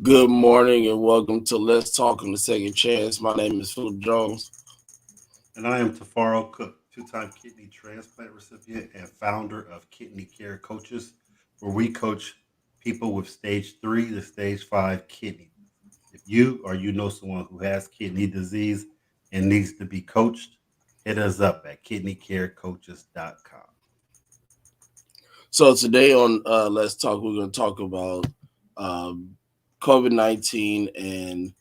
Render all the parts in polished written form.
Good morning and welcome to Let's Talk on the Second Chance. My name is Philip Jones. And I am Tafaro Cook, two-time kidney transplant recipient and founder of Kidney Care Coaches, where we coach people with stage 3 to stage 5 kidney. If you or you know someone who has kidney disease and needs to be coached, hit us up at kidneycarecoaches.com. So today on Let's Talk, we're going to talk about um, COVID-19 and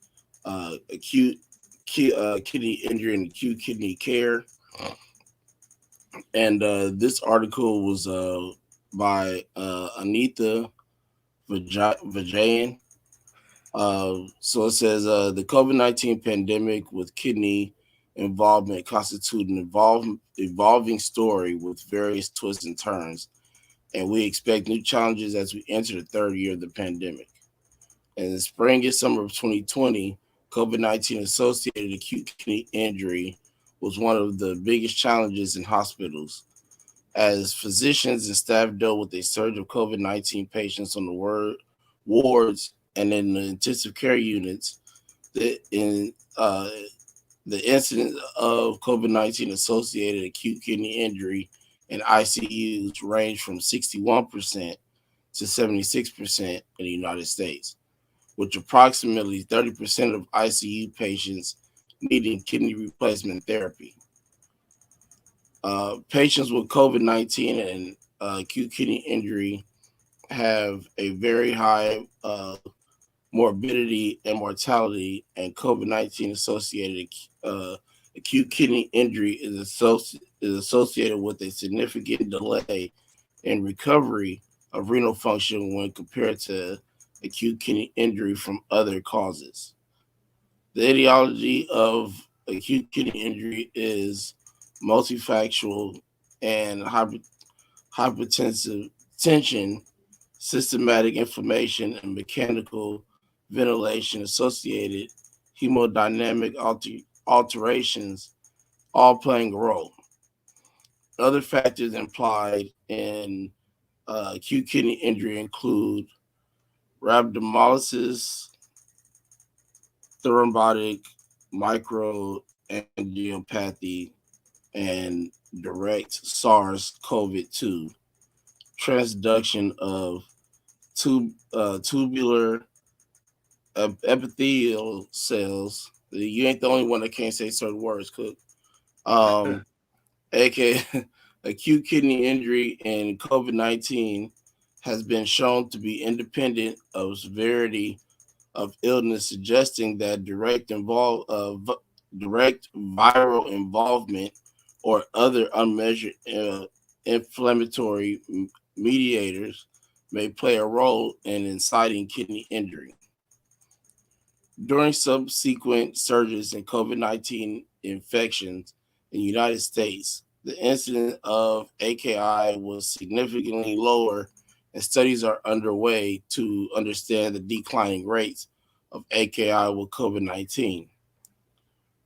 acute kidney injury and acute kidney care. And this article was by Anita Vajayan. So it says the COVID-19 pandemic with kidney involvement constitute an evolving story with various twists and turns, and we expect new challenges as we enter the third year of the pandemic. In the spring and summer of 2020, COVID-19 associated acute kidney injury was one of the biggest challenges in hospitals as physicians and staff dealt with a surge of COVID-19 patients on the wards and in the intensive care units. The incidence of COVID-19 associated acute kidney injury in ICUs ranged from 61% to 76% in the United States, with approximately 30% of ICU patients needing kidney replacement therapy. Patients with COVID-19 and acute kidney injury have a very high morbidity and mortality, and COVID-19 associated acute kidney injury is associated with a significant delay in recovery of renal function when compared to acute kidney injury from other causes. The etiology of acute kidney injury is multifactorial and hypertensive tension, systematic inflammation, and mechanical ventilation associated hemodynamic alterations all playing a role. Other factors implied in acute kidney injury include rhabdomyolysis, thrombotic microangiopathy, and direct SARS-CoV-2, transduction of tubular epithelial cells. You ain't the only one that can't say certain words, Cook. Um, aka acute kidney injury and COVID-19 has been shown to be independent of severity of illness, suggesting that direct viral involvement or other unmeasured inflammatory mediators may play a role in inciting kidney injury. During subsequent surges in COVID-19 infections in the United States, the incidence of AKI was significantly lower, and studies are underway to understand the declining rates of AKI with COVID-19.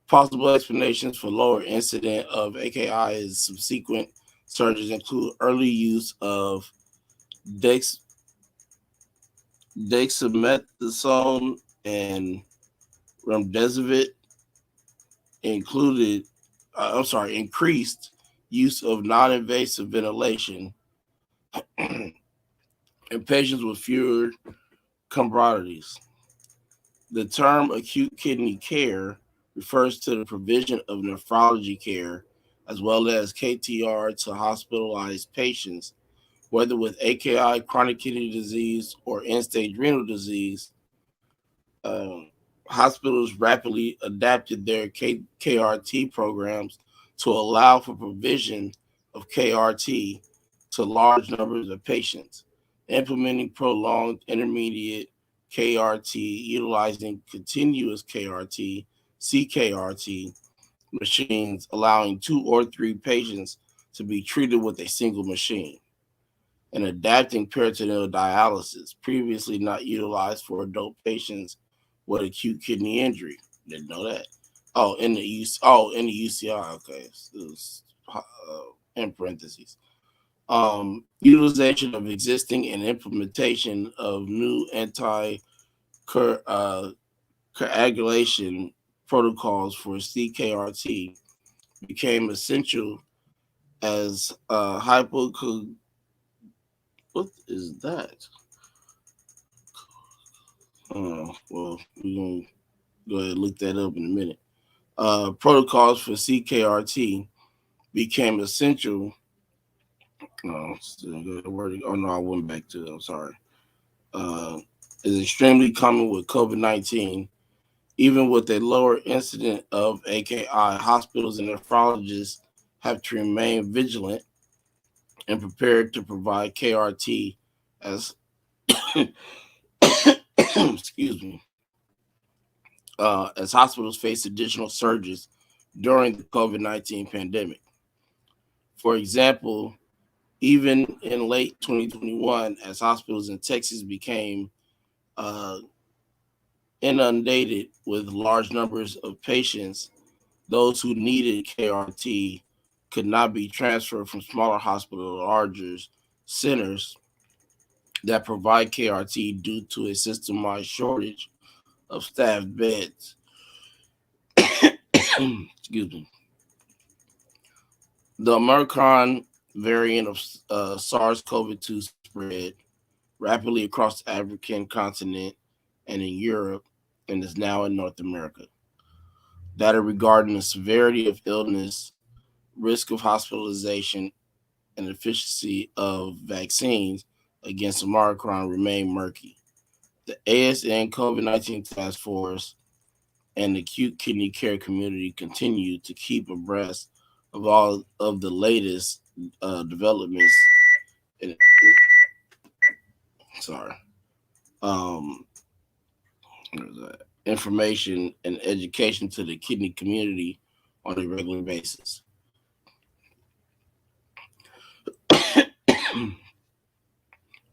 Possible explanations for lower incidence of AKI as subsequent surges include early use of dex, dexamethasone and remdesivir included, increased use of non-invasive ventilation in patients with fewer comorbidities. The term acute kidney care refers to the provision of nephrology care as well as KTR to hospitalized patients, whether with AKI, chronic kidney disease, or end-stage renal disease. Um, Hospitals rapidly adapted their KRT programs to allow for provision of KRT to large numbers of patients, implementing prolonged intermediate KRT utilizing continuous KRT, CKRT machines, allowing two or three patients to be treated with a single machine, and adapting peritoneal dialysis, previously not utilized for adult patients with acute kidney injury. Didn't know that. In the UCI. Okay, it was in parentheses. Utilization of existing and implementation of new anti cur- uh, coagulation protocols for CKRT became essential as what is that? Well, we're gonna go ahead and look that up in a minute. Protocols for CKRT became essential. Oh no, I went back to it. I'm sorry. Uh, is extremely common with COVID-19. Even with a lower incident of AKI, hospitals and nephrologists have to remain vigilant and prepared to provide KRT as excuse me, as hospitals face additional surges during the COVID-19 pandemic. For example, even in late 2021, as hospitals in Texas became uh, inundated with large numbers of patients, those who needed KRT could not be transferred from smaller hospitals to larger centers that provide KRT due to a system-wide shortage of staffed beds. Excuse me. The Omicron variant of SARS-CoV-2 spread rapidly across the African continent and in Europe and is now in North America. Data regarding the severity of illness, risk of hospitalization, and efficacy of vaccines against Omicron remain murky. The ASN COVID 19 task force and the acute kidney care community continue to keep abreast of all of the latest developments in, sorry, um, information and education to the kidney community on a regular basis.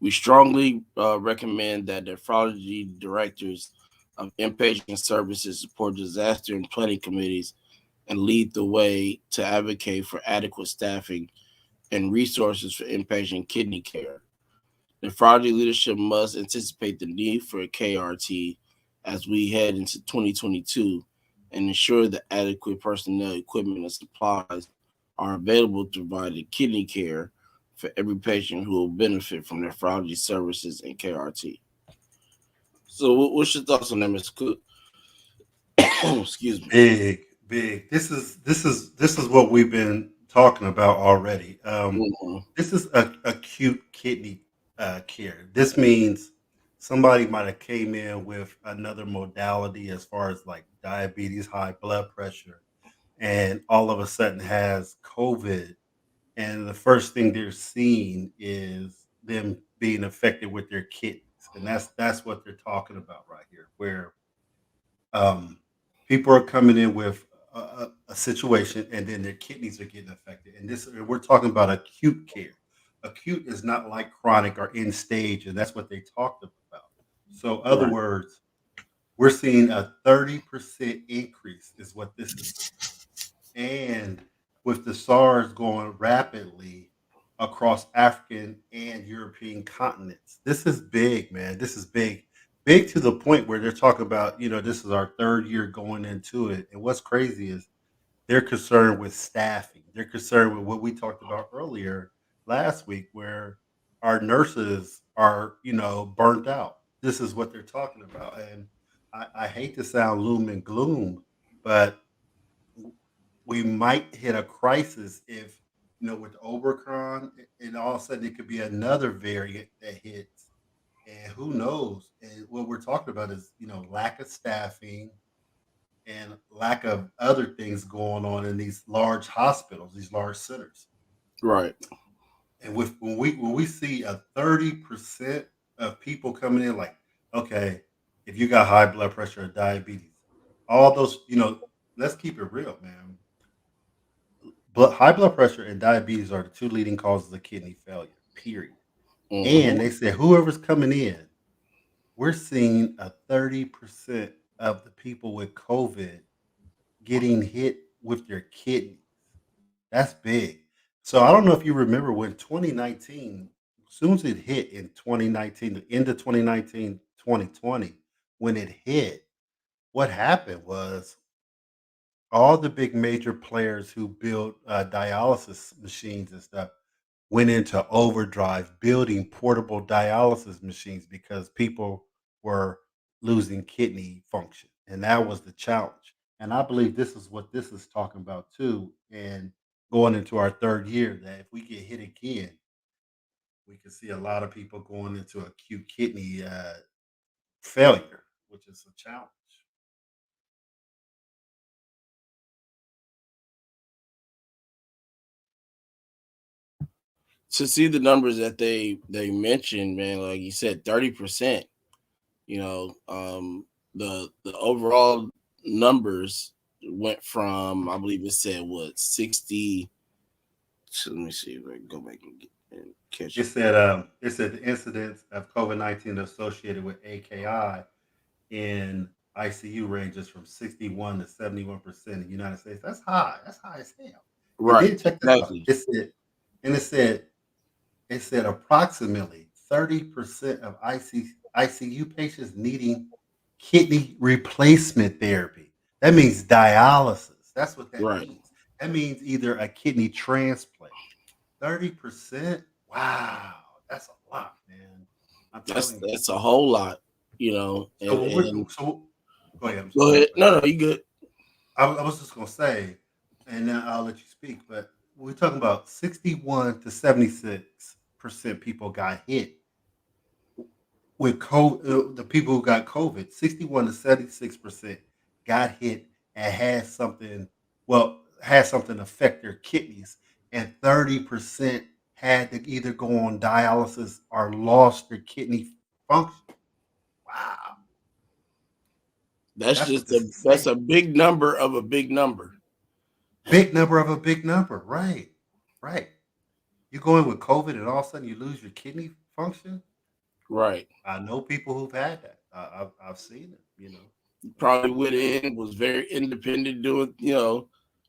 We strongly recommend that nephrology directors of inpatient services support disaster and planning committees and lead the way to advocate for adequate staffing and resources for inpatient kidney care. Nephrology leadership must anticipate the need for a KRT as we head into 2022 and ensure that adequate personnel, equipment, and supplies are available to provide the kidney care for every patient who will benefit from nephrology services and KRT. So, what's your thoughts on that, Mr. Cook? Excuse me. Big, big. This is what we've been talking about already. Mhm. This is acute kidney care. This means somebody might have came in with another modality as far as like diabetes, high blood pressure, and all of a sudden has COVID. And the first thing they're seeing is them being affected with their kidneys, and that's what they're talking about right here, where um, people are coming in with a situation, and then their kidneys are getting affected. And this, and we're talking about acute care. Acute is not like chronic or end stage, and that's what they talked about. So, other Right, words, we're seeing a 30% increase, is what this is saying. And with the SARS going rapidly across African and European continents, this is big, man. This is big. Big to the point where they're talking about, this is our third year going into it. And what's crazy is they're concerned with staffing. They're concerned with what we talked about earlier last week, where our nurses are, burnt out. This is what they're talking about. And I hate to sound loom and gloom, but we might hit a crisis if, with Omicron, and all of a sudden it could be another variant that hits, and who knows? And what we're talking about is, lack of staffing and lack of other things going on in these large hospitals, these large centers. right. And with when we see a 30% of people coming in, like, okay, if you got high blood pressure or diabetes, all those, let's keep it real, man. High blood pressure and diabetes are the two leading causes of kidney failure, period. Hmm. And they said whoever's coming in, we're seeing a 30% of the people with COVID getting hit with their kidneys. That's big. So I don't know if you remember when 2019, as soon as it hit in 2019, the end of 2019, 2020, when it hit, what happened was all the big major players who built dialysis machines and stuff went into overdrive building portable dialysis machines because people were losing kidney function. And that was the challenge. And I believe this is what this is talking about too. And going into our third year, that if we get hit again, we can see a lot of people going into acute kidney failure, which is a challenge. To see the numbers that they mentioned, man, like you said, 30%. The overall numbers went from, I believe it said what, 60. So let me see if I can go back and catch it. It said the incidence of COVID-19 associated with AKI in ICU ranges from 61 to 71% in the United States. That's high. That's high as hell. And Right, then check this out. exactly. And it said approximately 30% of ICU patients needing kidney replacement therapy. That means dialysis. That's what that Right. means. That means either a kidney transplant. 30%? Wow. That's a lot, man. I'm That's telling you. that's a whole lot, So when we're and so go ahead. go Go ahead. ahead. No, no, you good. I was just gonna say, and then I'll let you speak. But we're talking about 61 to 76% people got hit with COVID. The people who got COVID, 61 to 76% got hit and had something. Well, had something affect their kidneys, and 30% had to either go on dialysis or lost their kidney function. Wow, That's that's what just this a is that's saying. a big number of a big number. Big number of a big number, right? Right. You go in with COVID and all of a sudden you lose your kidney function. Right. I know people who've had that. I've seen it. So Probably went in, was very independent, doing,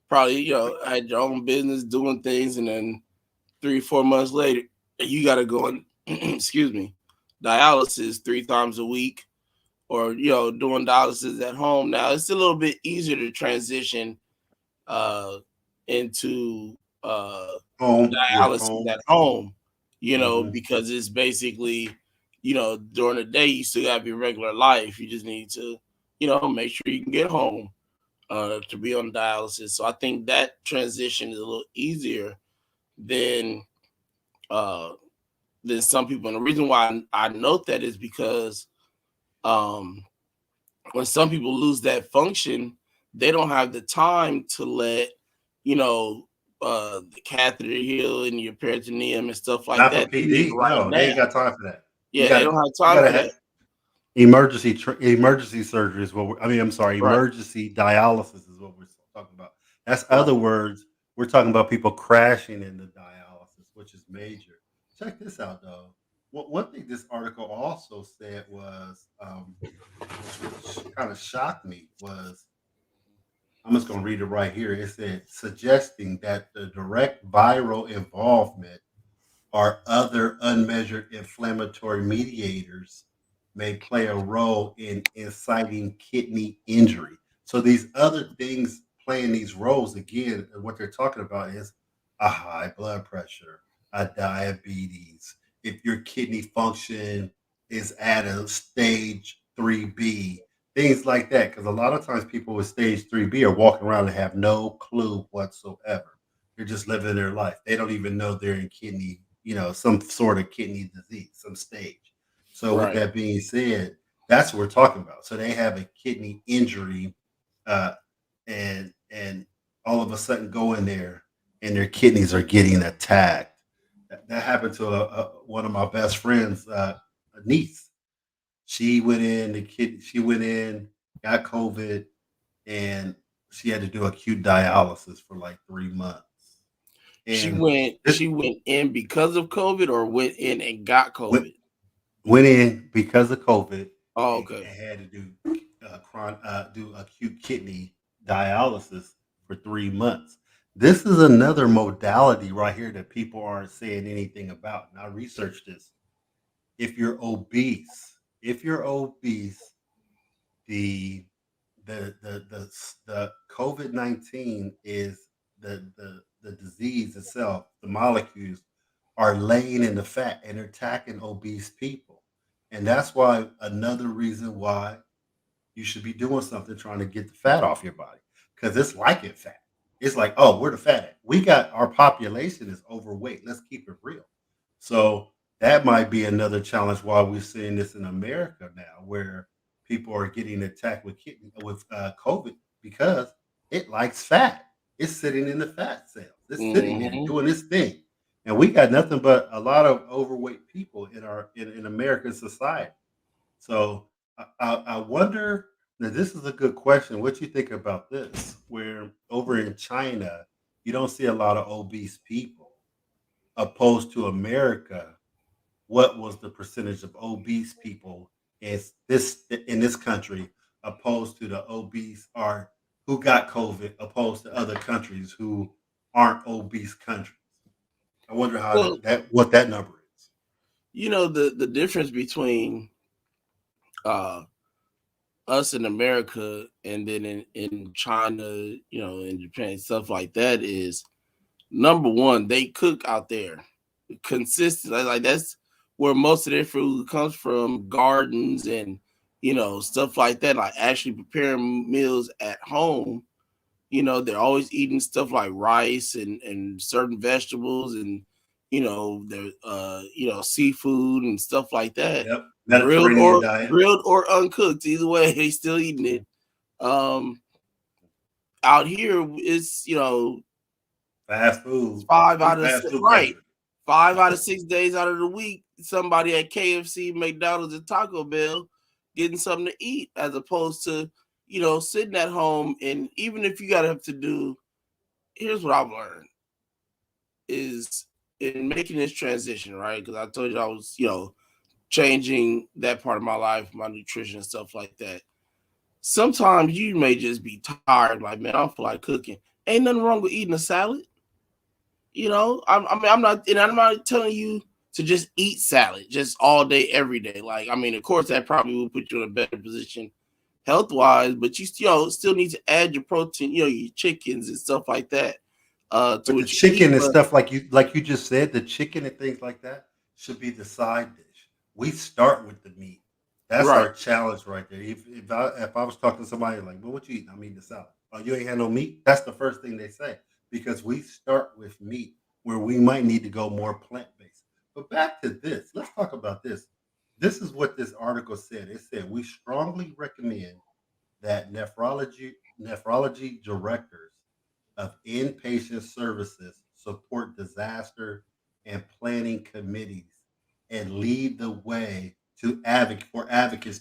probably, had your own business doing things, and then 3, 4 months later, you got to go and, excuse me, dialysis 3 times a week, or, doing dialysis at home. Now, it's a little bit easier to transition uh, into home, yeah, dialysis home. at home, Hmm. because it's basically, during the day, you still have your regular life. You just need to, make sure you can get home to be on dialysis. So I think that transition is a little easier than uh, than some people. And the reason why I note that is because um, when some people lose that function, they don't have the time to let you know the catheter heal and your peritoneum and stuff like Not for that. They need it PD. right No, they now. ain't got time for that. You Yeah, got they to don't have you time got to for have that. emergency surgery is what I mean. I'm sorry, Right, emergency dialysis is what we're talking about. That's right. other words. We're talking about people crashing into dialysis, which is major. Check this out, though. One thing this article also said was, which kind of shocked me, was I'm just going to read it right here. It said suggesting that the direct viral involvement or other unmeasured inflammatory mediators may play a role in inciting kidney injury. So these other things playing these roles, again, what they're talking about is a high blood pressure, a diabetes, if your kidney function is at a stage 3B, things like that. Because a lot of times people with stage 3B are walking around and have no clue whatsoever. They're just living their life. They don't even know they're in kidney, some sort of kidney disease, some stage. So with Right. that being said, that's what we're talking about. So they have a kidney injury, uh, and all of a sudden go in there and their kidneys are getting attacked. That happened to one of my best friends, a niece. She went in, she went in, got COVID, and she had to do acute dialysis for like 3 months. She And went this she went in because of COVID, or went in and got went COVID. went in because of COVID Oh, and okay. had to do acute kidney dialysis for 3 months. This is another modality right here that people aren't saying anything about. And I researched this. If you're obese, the the COVID-19 is the disease itself. The molecules are laying in the fat and attacking obese people, and that's why another reason why you should be doing something trying to get the fat off your body because it's like it fat. It's like, oh, we're the fat. We got our population is overweight. Let's keep it real. So that might be another challenge why we're seeing this in America now, where people are getting attacked with COVID because it likes fat. It's sitting in the fat cells. It's sitting there Hmm. doing this thing, and we got nothing but a lot of overweight people in in American society. So I wonder. Now, this is a good question. What you think about this? Where over in China, you don't see a lot of obese people, opposed to America. What was the percentage of obese people is this in this country, opposed to the obese or who got COVID, opposed to other countries who aren't obese countries? I wonder how Well, that what that number is. the difference between uh, us in America and then in China, in Japan, stuff like that is number one, they cook out there consistently. Like that's where most of their food comes from, gardens and stuff like that. Like actually preparing meals at home. They're always eating stuff like rice and certain vegetables and their seafood and stuff like that. Yep, Grilled Mediterranean or diet, grilled or uncooked, either way, they still eating it. Um, Out here, fast food. five We out of fast six, food right. country. 5 out of 6 days out of the week, somebody at KFC, McDonald's, and Taco Bell getting something to eat, as opposed to sitting at home. And even if you gotta have to do, here's what I've learned is in making this transition, right? Because I told you I was, changing that part of my life, my nutrition and stuff like that. Sometimes you may just be tired, like, man, I don't feel like cooking. Ain't nothing wrong with eating a salad. I'm not, and I'm not telling you to just eat salad just all day, every day. Like, I mean, of course, that probably will put you in a better position health wise, but you still need to add your protein, your chickens and stuff like that, to But the what you eat. chicken and But stuff like you just said, the chicken and things like that should be the side dish. We start with the meat. That's right, our challenge right there. If I was talking to somebody like, well, what you eating? I'm eating the salad. Oh, you ain't had no meat? That's the first thing they say. Because we start with meat where we might need to go more plant-based. But back to this. Let's talk about this. This is what this article said. It said we strongly recommend that nephrology directors of inpatient services support disaster and planning committees and lead the way to advocates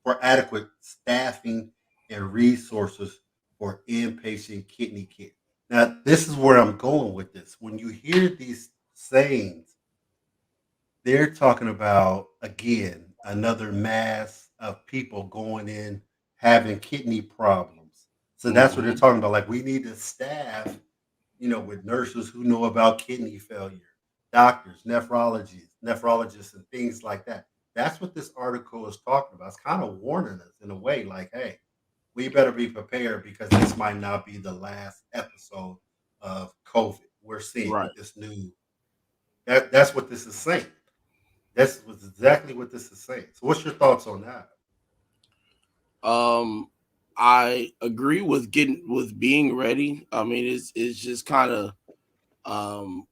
for adequate staffing and resources for inpatient kidney care. Now, this is where I'm going with this. When you hear these sayings, they're talking about again another mass of people going in having kidney problems. So that's what they're hmm talking about. Like we need to staff, with nurses who know about kidney failure, doctors, nephrologists, and things like that. That's what this article is talking about. It's kind of warning us in a way, like, hey, we better be prepared because this might not be the last episode of COVID we're seeing right. with this new. That's what this is saying. That's was exactly what this is saying. So, what's your thoughts on that? Um, I agree with being ready. I mean, it's just kind of um,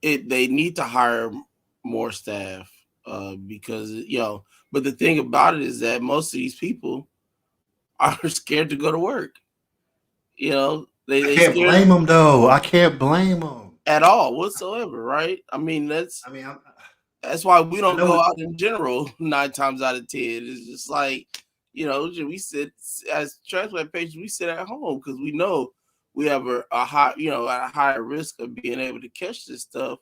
they need to hire more staff, because But the thing about it is that most of these people are scared to go to work. I They can't scared blame them though. I can't blame them. at all whatsoever, right? I mean, I mean, that's why we I don't know go it. out in general 9 times out of 10. It's just like, we sit as transplant patients, we sit at home because we know we have a high, a higher risk of being able to catch this stuff.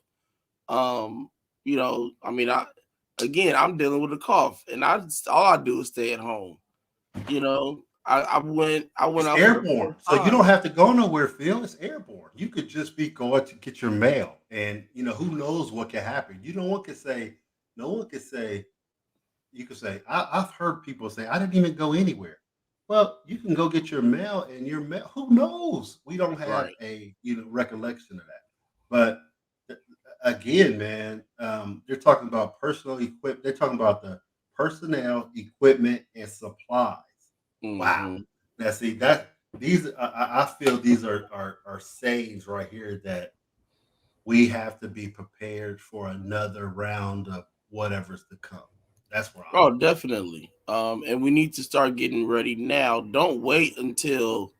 Um, I mean, I'm dealing with a cough, and all I do is stay at home. I went It's out for the airborne, first so you don't time. have to go nowhere. Phil, it's airborne. You could just be going to get your mail, and who knows what can happen. You know, one could say, no one could say you could say, I've heard people say, I didn't even go anywhere. Well, you can go get your mail, and your mail, who knows? We don't have Right. a recollection of that. But again, man, they're talking about personal equipment. They're talking about the personnel, equipment, and supplies. Wow. Hmm. Now, see that these, I feel these are sayings right here that we have to be prepared for another round of whatever's to come. That's where I'm Oh, at. definitely. And we need to start getting ready now. Don't wait until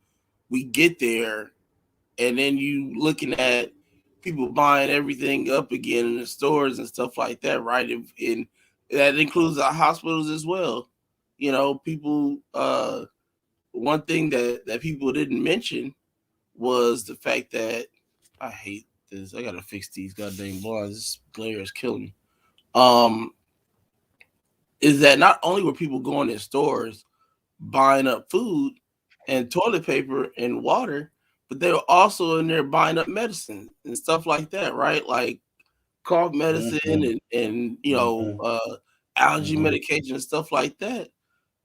we get there, and then you looking at people buying everything up again in the stores and stuff like that, right? And that includes our hospitals as well. You know, people. One thing that people didn't mention was the fact that I hate this. I gotta fix these goddamn blinds. This glare is killing me. Um, is that not only were people going in stores buying up food and toilet paper and water, but they were also in there buying up medicine and stuff like that, right? Like cough medicine Mhm, and mhm, allergy mhm. medication and stuff like that.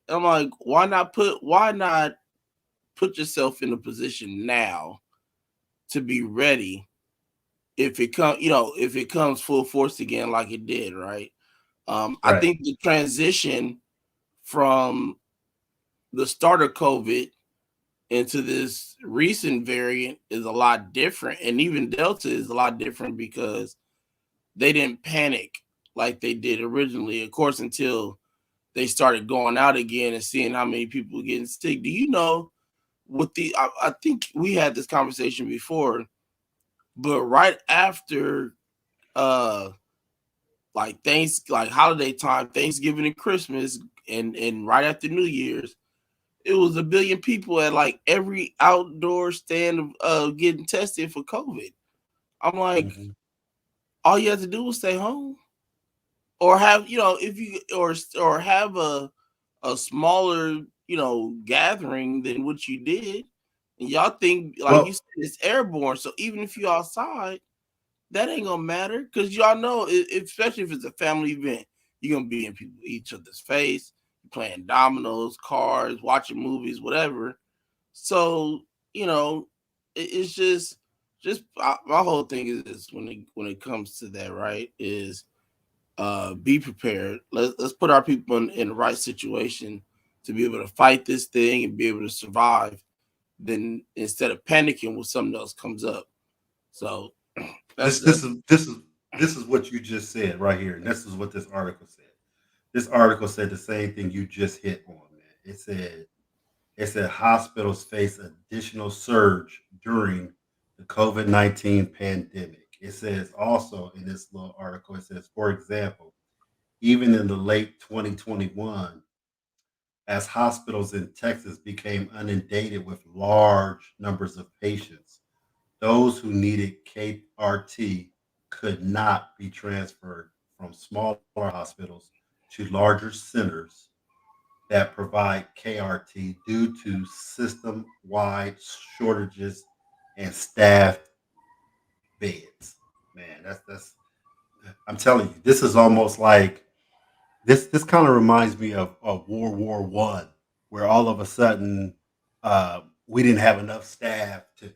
And I'm like, why not put yourself in a position now to be ready if it comes, if it comes full force again like it did, right? I Right. think the transition from the start of COVID into this recent variant is a lot different, and even Delta is a lot different because they didn't panic like they did originally, of course, until they started going out again and seeing how many people were getting sick. Do you know what I think we had this conversation before, but right after uh like holiday time, Thanksgiving and Christmas, and right after New Year's, it was a billion people at like every outdoor stand of getting tested for COVID. I'm like, Mhm. all you have to do was stay home, or have if you or have a smaller gathering than what you did, and y'all think like you Well, said it's airborne. So even if you outside, that ain't gonna matter because y'all know, especially if it's a family event, you're gonna be in people each other's face, playing dominoes, cards, watching movies, whatever. So it's just my whole thing is this when it comes to that, right? Is be prepared. Let's put our people in the right situation to be able to fight this thing and be able to survive. Then instead of panicking when something else comes up. So that's this that's this is this is this is what you just said right here, and this is what this article said. This article said the same thing you just hit on, man. It said hospitals face additional surge during the COVID-19 pandemic. It says also in this little article, it says, for example, even in the late 2021, as hospitals in Texas became inundated with large numbers of patients, those who needed KRT could not be transferred from smaller hospitals to larger centers that provide KRT due to system wide shortages and staffed beds. Man, that's I'm telling you, this is almost like this kind of reminds me of World War I, where all of a sudden we didn't have enough staff to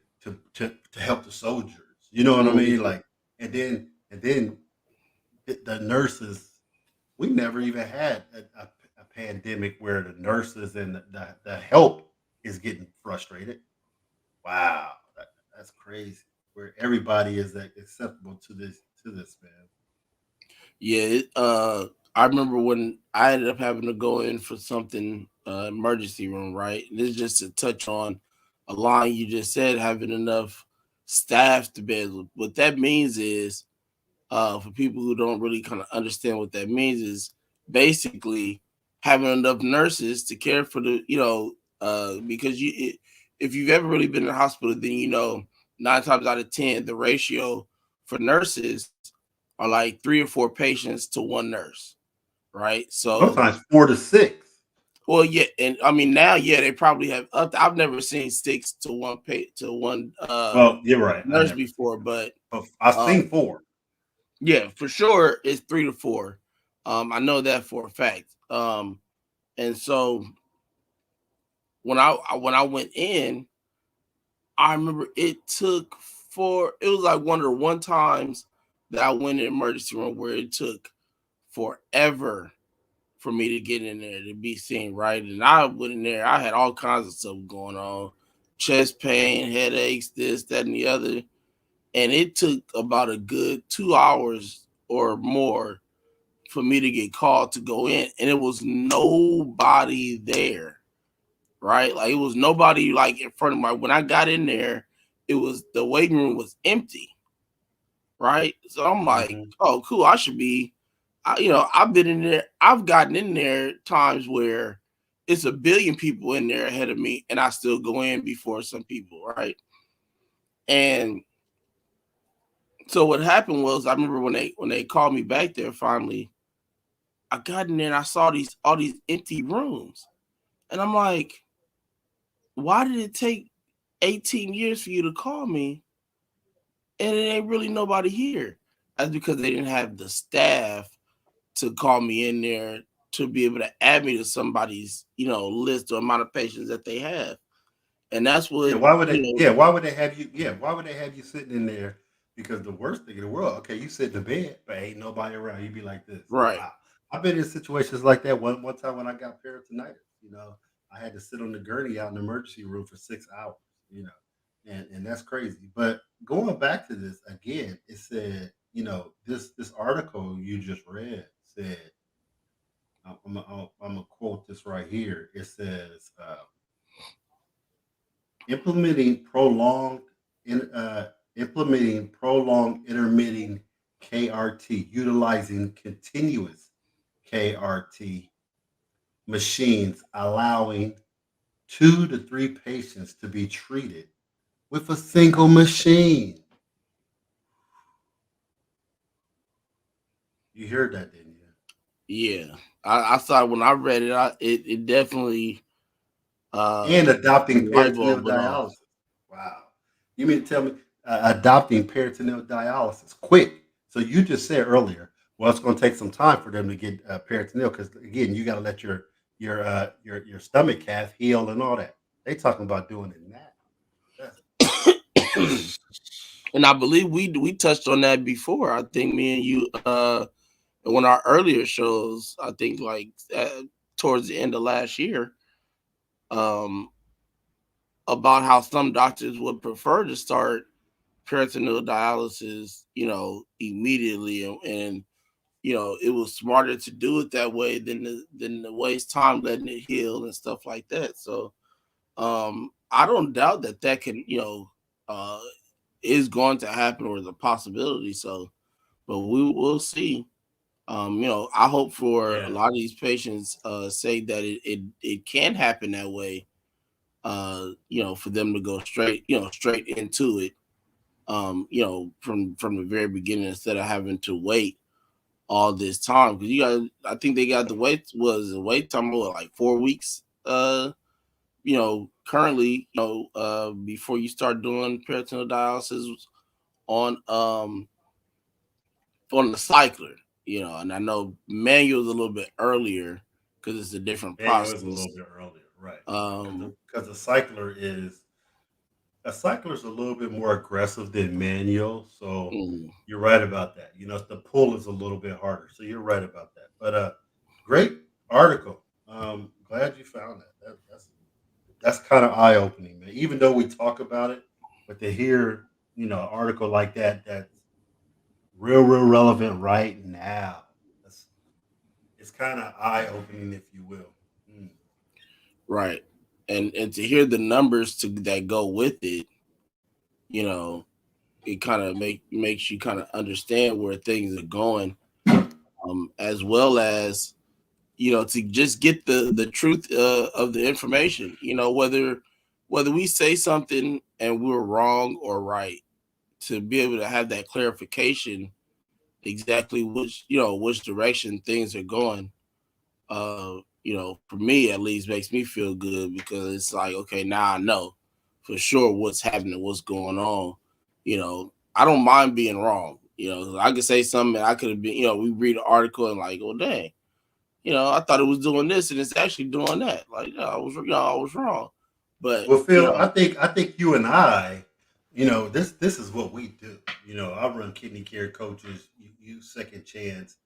help the soldiers. You know what I mean? mhm. Like, and then the nurses. We never even had a pandemic where the nurses and the help is getting frustrated. Wow, that's crazy. Where everybody is acceptable to this man. Yeah. I remember when I ended up having to go in for something emergency room, right? This is just to touch on a line you just said, having enough staff to be able. What that means is, for people who don't really kind of understand what that means, is basically having enough nurses to care for because if you've ever really been in the hospital, then 9 times out of 10 the ratio for nurses are like 3 or 4 patients to one nurse, right? So, Sometimes 4 to 6. well, yeah, and I mean now, yeah, they probably have up. I've never seen 6 to 1 Well, you're right. I nurse never seen before, that, but but I've um, seen 4. yeah, for sure it's 3 to 4. I know that for a fact. And so when I went in, I remember it took for it was like one of the one times that I went in the emergency room where it took forever for me to get in there to be seen, right? And I went in there, I had all kinds of stuff going on, chest pain, headaches, this, that, and the other. And it took about a good 2 hours or more for me to get called to go in. And it was nobody there, right? Like it was nobody like in front of my when I got in there, it was the waiting room was empty, right? So I'm like, Hmm. oh, cool. I should be I've been in there. I've gotten in there times where it's a billion people in there ahead of me, and I still go in before some people, right? And so what happened was, I remember when they called me back there finally, I got in there and I saw these all these empty rooms, and I'm like, why did it take 18 years for you to call me, and it ain't really nobody here? That's because they didn't have the staff to call me in there to be able to add me to somebody's list or amount of patients that they have, and that's Yeah, what why would they? you know Yeah, why would they have you? Yeah, why would they have you sitting in there? Because the worst thing in the world, okay, you sit in the bed, but ain't nobody around. You be like this. right. I've been in situations like that. One time when I got peritonitis, I had to sit on the gurney out in the emergency room for 6 hours. You know, and that's crazy. But going back to this again, it said, this article you just read said, I'm gonna quote this right here. It says. Implementing prolonged implementing prolonged intermitting KRT, utilizing continuous KRT machines, allowing 2 to 3 patients to be treated with a single machine. You heard that, didn't you? Yeah, I saw it when I read it. It definitely And the adopting light bulb peritoneal went off. dialysis. Wow. You mean to tell me adopting peritoneal dialysis quick? So you just said earlier, well, it's going to take some time for them to get peritoneal because again, you got to let your stomach cath heal and all that. They talking about doing it now. That's And I believe we touched on that before. I think me and you in one of our earlier shows. I think like towards the end of last year, um, about how some doctors would prefer to start peritoneal dialysis, immediately, and it was smarter to do it that way than to waste time letting it heal and stuff like that. So I don't doubt that can uh is going to happen or is a possibility. So, but we will see. I hope for a yeah, lot of these patients say that it can happen that way. For them to go straight into it. From the very beginning instead of having to wait all this time because I think they got the wait time of like 4 weeks. Currently, before you start doing peritoneal dialysis on on the cycler, and I know manual is a little bit earlier because it's a different manual is a little process. bit earlier, right? Because Um, the cycler is a cycler is a little bit more aggressive than manual, so mm, you're right about that. The pull is a little bit harder, so you're right about that. But great article. Glad you found that. That's kind of eye opening, man. Even though we talk about it, but to hear an article like that's real relevant right now, that's it's kind of eye opening, if you will. Mm. right, and to hear the numbers that go with it, you know, it kind of makes you kind of understand where things are going, as well as to just get the truth of the information. Whether we say something and we're wrong or right, to be able to have that clarification exactly which direction things are going. For me at least makes me feel good because it's like, okay, now I know for sure what's happening, what's going on. I don't mind being wrong. I could say something, and I could have been, we read an article and like, oh dang, I thought it was doing this, and it's actually doing that. Like, I was wrong. But Well, Phil, I think you and I, this is what we do. I run kidney care coaches, you second chance,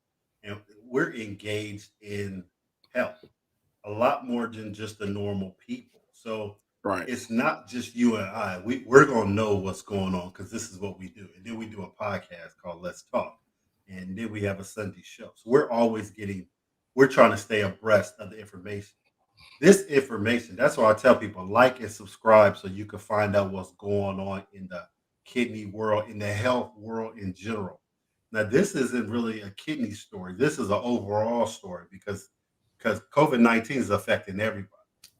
and we're engaged in health a lot more than just the normal people. So right, it's not just you and I. We're gonna know what's going on because this is what we do. And then we do a podcast called Let's Talk. And then we have a Sunday show. So we're trying to stay abreast of the information. This information, that's why I tell people like and subscribe so you can find out what's going on in the kidney world, in the health world in general. Now, this isn't really a kidney story. This is an overall story because COVID-19 is affecting everybody.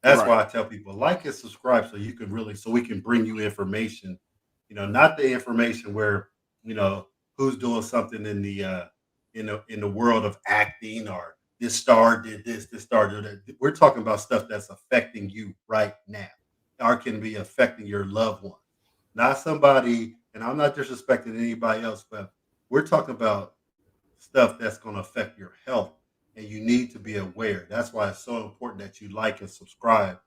That's right, why I tell people like and subscribe so we can bring you information, not the information where, you know, who's doing something in the world of acting or this star did this star did that. We're talking about stuff that's affecting you right now or can be affecting your loved one. Not somebody, and I'm not disrespecting anybody else, but we're talking about stuff that's going to affect your health and you need to be aware. That's why it's so important that you like and subscribe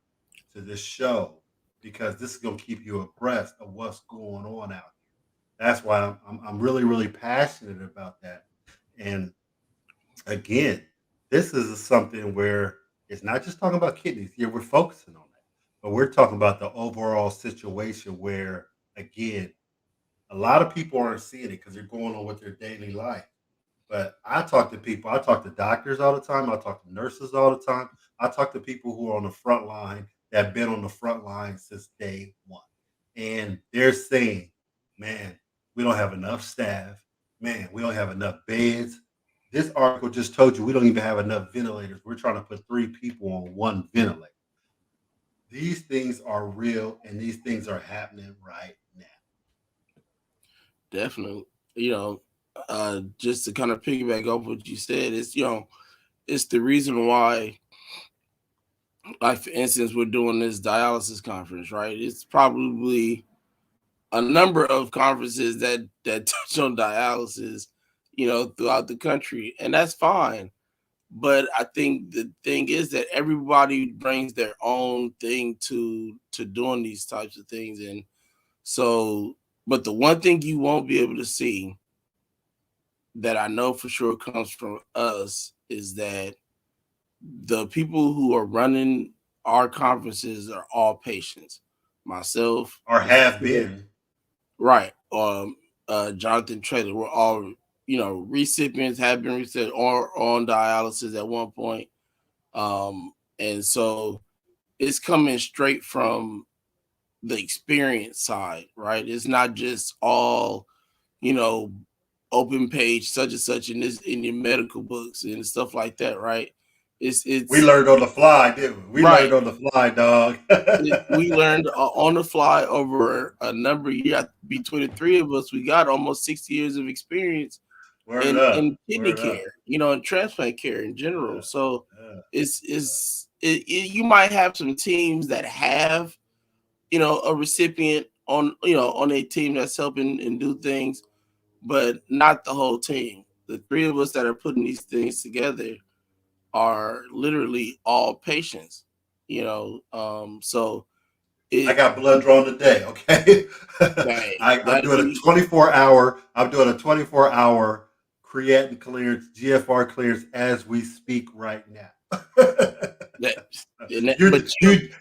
to this show because this is going to keep you abreast of what's going on out here. That's why I'm really, really passionate about that. And again, this is something where it's not just talking about kidneys. Yeah, we're focusing on that, but we're talking about the overall situation where, again, a lot of people aren't seeing it because they're going on with their daily life. But I talk to people, I talk to doctors all the time, I talk to nurses all the time, I talk to people who are on the front line that have been on the front line since day one. And they're saying, man, we don't have enough staff. Man, we don't have enough beds. This article just told you we don't even have enough ventilators. We're trying to put three people on one ventilator. These things are real and these things are happening right now. definitely. You know, just to kind of piggyback off what you said, it's the reason why, like for instance, we're doing this dialysis conference, right? It's probably a number of conferences that touch on dialysis, throughout the country, and that's fine. But I think the thing is that everybody brings their own thing to doing these types of things, and so. But the one thing you won't be able to see that I know for sure comes from us is that the people who are running our conferences are all patients. Myself, Or Mr. have Phil, been. right? Jonathan Traylor. We're all recipients, have been recipients, or on dialysis at one point. And so it's coming straight from the experience side, right? It's not just all you know open page such and such in your medical books and stuff like that, right? It's We it's learned on the fly, didn't we? We right. learned on the fly, dog. We learned on the fly over a number of years. Between the three of us, we got almost 60 years of experience Word in up. kidney Word up. care, and transplant care in general. Yeah. So Yeah. you might have some teams that have a recipient on a team that's helping and do things, but not the whole team. The three of us that are putting these things together are literally all patients. So I it got blood drawn today, okay? I'm that'd doing a be 24-hour, creatinine clearance, GFR clearance as we speak right now. that, and that Your but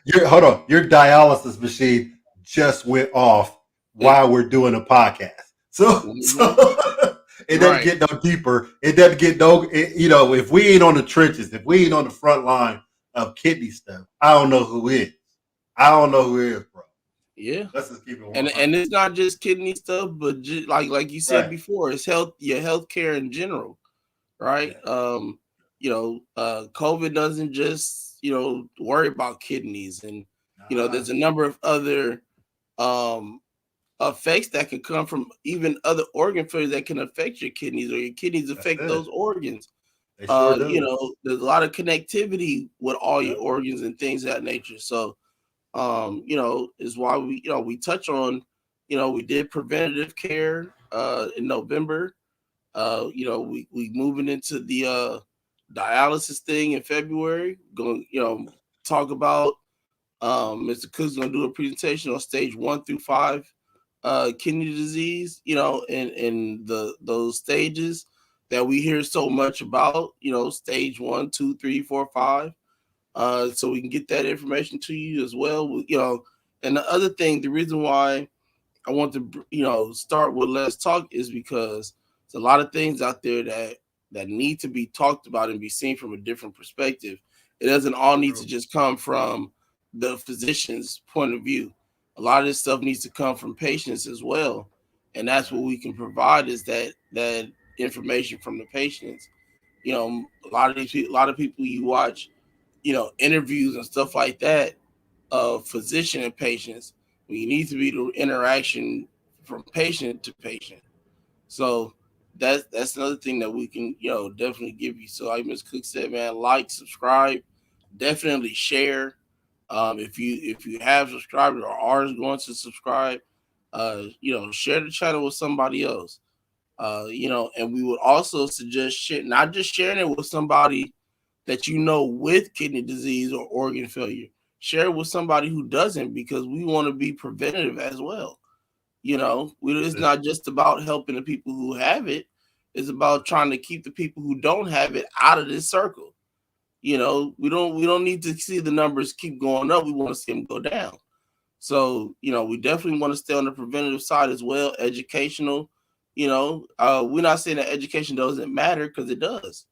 your hold on. Your dialysis machine just went off it, while we're doing a podcast. So mhm, so it doesn't right, get no deeper. It doesn't get if we ain't on the trenches, if we ain't on the front line of kidney stuff, I don't know who is. I don't know who is, bro. yeah. Let's just keep it And 100. it's not just kidney stuff, but like you said Right. before, it's your health care in general, right? Yeah. COVID doesn't just worry about kidneys, and Nah. there's a number of other um effects that can come from even other organ failures that can affect your kidneys, or your kidneys That's affect it. those organs. They sure do. There's a lot of connectivity with all your Yep. organs and things of that nature. So is why we touch on, we did preventative care, in November. We moving into the dialysis thing in February. Going, talk about Mr. Cook's gonna do a presentation on stage 1 through 5 kidney disease, and those stages that we hear so much about, stage 1, 2, 3, 4, 5. So we can get that information to you as well. And the other thing, the reason why I want to, start with Let's Talk is because there's a lot of things out there that need to be talked about and be seen from a different perspective. It doesn't all need to True. just come from the physician's point of view. A lot of this stuff needs to come from patients as well, and that's what Right. we can provide is that information from the patients. A lot of people you watch, interviews and stuff like that of physician and patients. We need to be the interaction from patient to patient. So that's another thing that we can, definitely give you. So like Ms. Cook said, man, like, subscribe, definitely share. If you have subscribed or are going to subscribe, share the channel with somebody else. And we would also suggest not just sharing it with somebody that with kidney disease or organ failure. Share it with somebody who doesn't, because we want to be preventative as well. It's That's it. not just about helping the people who have it. It's about trying to keep the people who don't have it out of this circle. We don't need to see the numbers keep going up. We want to see them go down. So, we definitely want to stay on the preventative side as well, educational. We're not saying that education doesn't matter, because it does.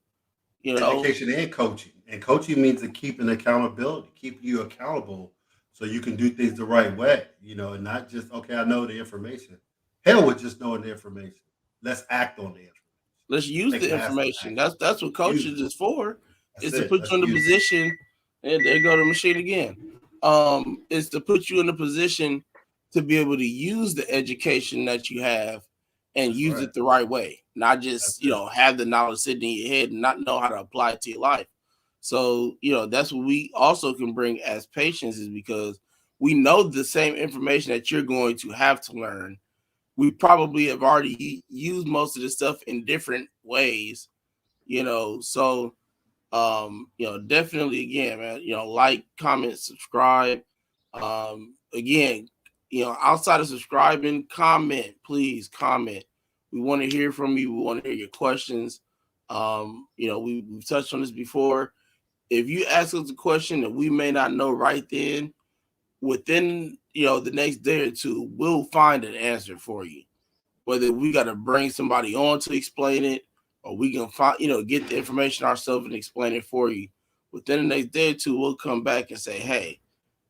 You know, Education and coaching. And coaching means to keep an accountability, keep you accountable so you can do things the right way, and not just, okay, I know the information. Hell with just knowing the information. Let's act on the information. let's use Take the massive information. action. That's what Use coaches it. is for, That's is to it. put you Let's in the use it. position. And there go the machine again. Is to put you in a position to be able to use the education that you have and That's use right. it the right way, not That's just it. have the knowledge sitting in your head and not know how to apply it to your life. So that's what we also can bring as patients, is because we know the same information that you're going to have to learn. We probably have already used most of this stuff in different ways. So definitely, again, man, like, comment, subscribe. Again, outside of subscribing, comment, please comment. We want to hear from you. We want to hear your questions. We've touched on this before. If you ask us a question that we may not know right then, within the next day or two, we'll find an answer for you. Whether we got to bring somebody on to explain it, or we can find get the information ourselves and explain it for you. Within the next day or two, we'll come back and say, hey,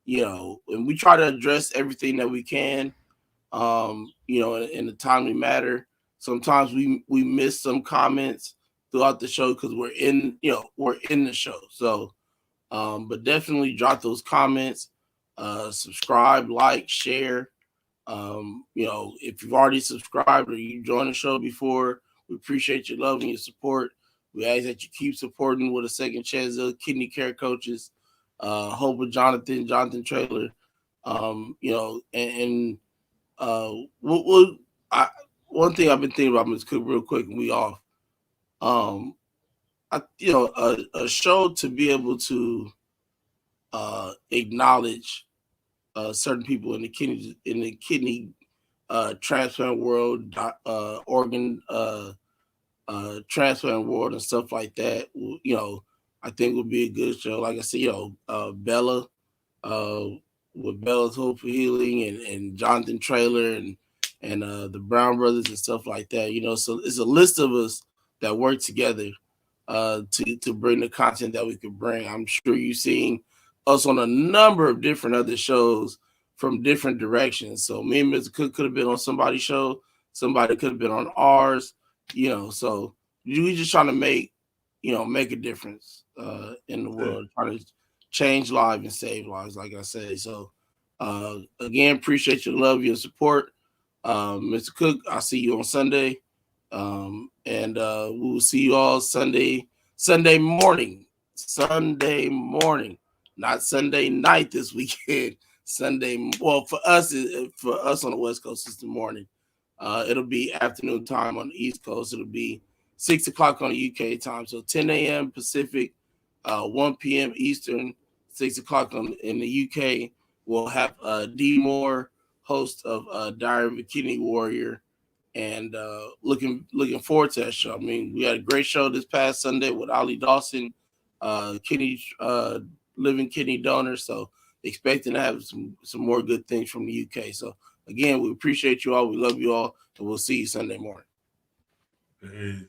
and we try to address everything that we can, in a timely manner. Sometimes we miss some comments throughout the show because we're in the show. So but definitely drop those comments, subscribe, like, share. If you've already subscribed or you joined the show before, we appreciate your love and your support. We ask that you keep supporting with a second chance of kidney care coaches. Hope with Jonathan Trailer. And we'll I, one thing I've been thinking about, Ms. Cook, real quick, and we off. Um, a show to be able to acknowledge certain people in the kidney transplant world, organ transplant world, and stuff like that. I think would be a good show. Like I said, Bella, uh, with Bella's Hope for Healing, and Jonathan Trailer, and the Brown Brothers and stuff like that. So it's a list of us that work together to bring the content that we could bring. I'm sure you've seen us on a number of different other shows from different directions. So me and Mr. Cook could have been on somebody's show, somebody could have been on ours. So we just trying to make a difference in the That's it. world, trying to change lives and save lives, like I say. So again, appreciate your love, your support. Mr. Cook, I'll see you on Sunday. And we will see you all Sunday morning. Sunday morning, not Sunday night this weekend. Sunday, well, for us on the West Coast, it's the morning. It'll be afternoon time on the East Coast. It'll be 6 o'clock on the UK time. So 10 a.m. Pacific, 1 p.m. Eastern, 6 o'clock in the UK. We'll have D Moore, host of Diary of a Kidney Warrior, and looking forward to that show. I mean, we had a great show this past Sunday with Ollie Dawson, living kidney donor. So expecting to have some more good things from the UK. So again, we appreciate you all. We love you all, and we'll see you Sunday morning. Peace.